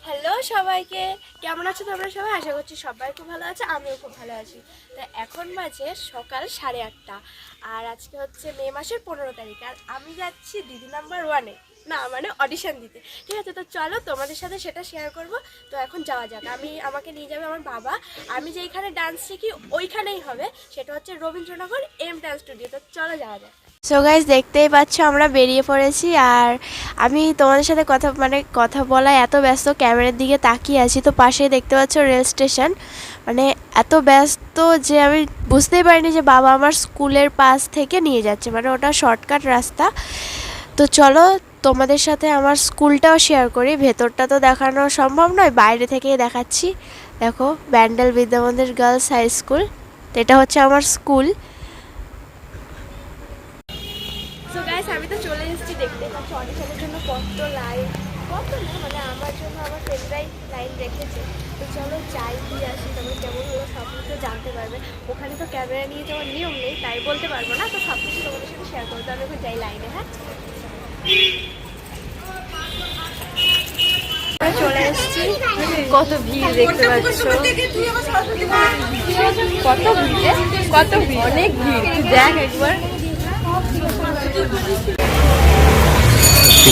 Hello সবাইকে, কেমন আছো তোমরা সবাই? আশা করছি সবাই খুব ভালো আছে, আমিও খুব ভালো আছি। তা এখন বাজে সকাল 8:30 আর আজকে হচ্ছে মে মাসের 15 তারিখ। আর আমি যাচ্ছি দিদি নাম্বার 1-এ, না মানে অডিশন দিতে। ঠিক আছে, তো চলো তোমাদের সাথে সেটা শেয়ার করব। তো এখন যাওয়া যাক। আমাকে নিয়ে যাবে আমার বাবা। আমি যেইখানে ডান্স শিখি ওইখানেই হবে, সেটা হচ্ছে রবীন্দ্রনগর এম ডান্স স্টুডিও। তো চলো যাওয়া যাক। সো গাইস, দেখতেই পাচ্ছ আমরা বেরিয়ে পড়েছি। আর আমি তোমাদের সাথে কথা বলায় এত ব্যস্ত, ক্যামেরার দিকে তাকিয়ে আছি। তো পাশেই দেখতে পাচ্ছ রেল স্টেশন। মানে এত ব্যস্ত যে আমি বুঝতেই পারিনি যে বাবা আমার স্কুলের পাশ থেকে নিয়ে যাচ্ছে, মানে ওটা শর্টকাট রাস্তা। তো চলো তোমাদের সাথে আমার স্কুলটাও শেয়ার করি। ভেতরটা তো দেখানো সম্ভব নয়, বাইরে থেকেই দেখাচ্ছি। দেখো, Bandel Vidyamandir girls high school. তো এটা হচ্ছে আমার স্কুল। সো গাইস, আমি তো চলে এসেছি। দেখতে পাচ্ছি অডিশনের জন্য কত লাইন, কত না মানে আমার জন্য আমার ফ্রেন্ডরাই লাইন রেখেছে। তো চলো যাই, দিয়ে আসি। তবে কেমন হলো সব কিছু জানতে পারবে। ওখানে তো ক্যামেরা নিয়ে যাওয়ার নিয়ম নেই, তাই বলতে পারবো না। তো সব কিছু তোমাদের সাথে শেয়ার করতে আমি এখন যাই লাইনে। হ্যাঁ, চলে এসেছি। কত ভিড় দেখতে পাচ্ছ, কত ভিড়, কত ভিড়, অনেক ভিড়। দেখ একবার।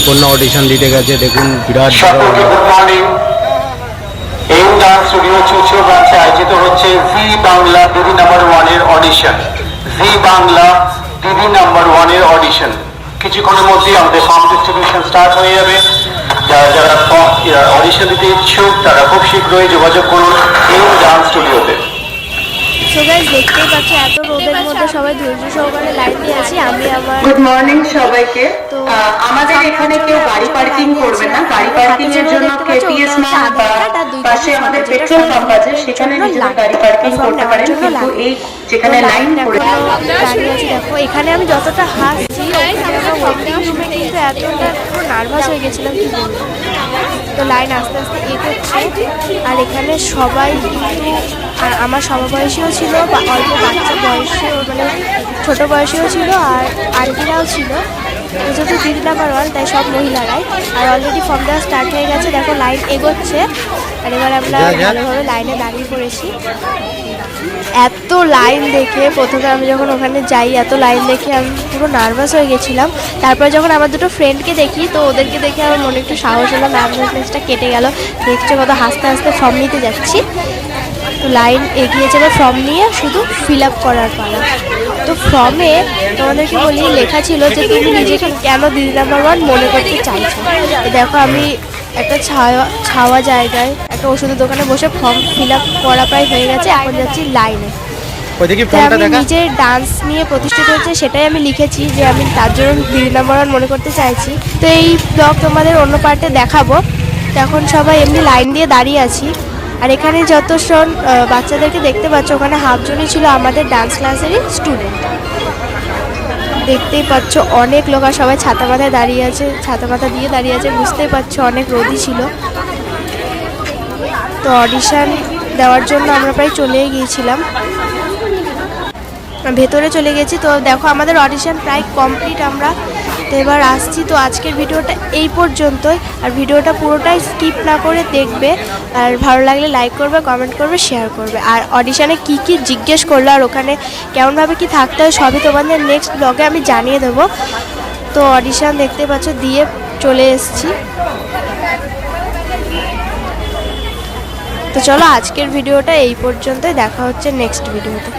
কন্যা অডিশন দিতে গেছে, দেখুন বিরাট। এই ডান্স স্টুডিও চুচুড়া ব্রাঞ্চে আয়োজিত হচ্ছে জি বাংলা দিদি নাম্বার 1-এর অডিশন। জি বাংলা দিদি নাম্বার 1-এর অডিশন কিছুক্ষণের মধ্যেই আমাদের ফর্ম ডিস্ট্রিবিউশন স্টার্ট হয়ে যাবে। যারা যারা অডিশন দিতে ইচ্ছুক তারা খুব শীঘ্রই যোগাযোগ করুন এই ডান্স স্টুডিওতে। সো গাইস, দেখতেই পাচ্ছ এত রোদের মধ্যে সবাই ধৈর্য সহকারে লাইন দিয়ে আছি। আমি আমার গুড মর্নিং সবাইকে। আমাদের এখানে কেউ গাড়ি পার্কিং করবে না। গাড়ি পার্কিং এর জন্য কেপিএস মার্ট বা পাশে আমাদের পেট্রোল পাম্প আছে, সেখানে নিজেরা গাড়ি পার্কিং করতে পারেন। কিন্তু এই যেখানে লাইন পড়ে দাঁড়িয়ে আছি, দেখো এখানে আমি যতটা হাসছি, ওখানে আমার ওয়েটিং রুমে কিন্তু এতটা পুরো নার্ভাস হয়ে গেছিলাম কি বলবো। তো লাইন আস্তে আস্তে এগোচ্ছে। আর এখানে সবাই কিন্তু, আর আমার সমবয়সীও ছিল বা অল্প বাচ্চা বয়সেও, মানে ছোটো বয়সেও ছিল, আর আন্টিরাও ছিল। যেহেতু দিদি নাম্বার 1 তাই সব মহিলারাই। আর অলরেডি ফর্ম দেওয়া স্টার্ট হয়ে গেছে। দেখো লাইন এগোচ্ছে। আর এবার আমরা ভালোভাবে লাইনে দাঁড়িয়ে পড়েছি। এত লাইন দেখে প্রথমে আমি যখন ওখানে যাই, এত লাইন দেখে আমি পুরো নার্ভাস হয়ে গেছিলাম। তারপর যখন আমার দুটো ফ্রেন্ডকে দেখি, তো ওদেরকে দেখে আমার মনে একটু সাহস হলো, নার্ভাসনেসটা কেটে গেল। দেখছো কত হাসতে হাসতে ফর্ম নিতে যাচ্ছি। তো লাইন এগিয়ে যাবে, ফর্ম নিয়ে শুধু ফিল আপ করার পালা। তো ফর্মে তোমাদেরকে বলি লেখা ছিল যে তুমি নিজেকে কেন দিদি নাম্বার 1 মনে করতে চাইছো। তো দেখো আমি একটা ছাওয়া জায়গায় একটা ওষুধের দোকানে বসে ফর্ম ফিল আপ করা প্রায় হয়ে গেছে। এখন যাচ্ছি লাইনে। আমি নিজের ডান্স নিয়ে প্রতিষ্ঠিত হচ্ছে সেটাই আমি লিখেছি, যে আমি তার জন্য দিদি নাম্বার 1 মনে করতে চাইছি। তো এই ব্লগ তোমাদের অন্য পার্টে দেখাবো। তখন সবাই এমনি লাইন দিয়ে দাঁড়িয়ে আছি। আর এখানে যতজন বাচ্চাদেরকে দেখতে পাচ্ছ, ওখানে হাফজনই ছিল আমাদের ডান্স ক্লাসেরই স্টুডেন্ট। দেখতেই পাচ্ছ অনেক লোক, আর সবাই ছাতা মাথায় দাঁড়িয়ে আছে, ছাতা মাথা দিয়ে দাঁড়িয়ে আছে। বুঝতেই পারছো অনেক রোদই ছিল। তো অডিশন দেওয়ার জন্য আমরা প্রায় চলেই গিয়েছিলাম, ভেতরে চলে গেছি। তো দেখো আমাদের অডিশন প্রায় কমপ্লিট। আমরা তো এবার আসছি। তো আজকের ভিডিওটা এই পর্যন্তই। আর ভিডিওটা পুরোটাই স্কিপ না করে দেখবে। আর ভালো লাগলে লাইক করবে, কমেন্ট করবে, শেয়ার করবে। আর অডিশনে কি কি জিজ্ঞেস করলো আর ওখানে কেমনভাবে কি থাকতে হয় সবই তোমাদের নেক্সট ব্লগে আমি জানিয়ে দেবো। তো অডিশন দেখতে পাচ্ছ দিয়ে চলে এসেছি। তো চলো আজকের ভিডিওটা এই পর্যন্তই, দেখা হচ্ছে নেক্সট ভিডিওতে।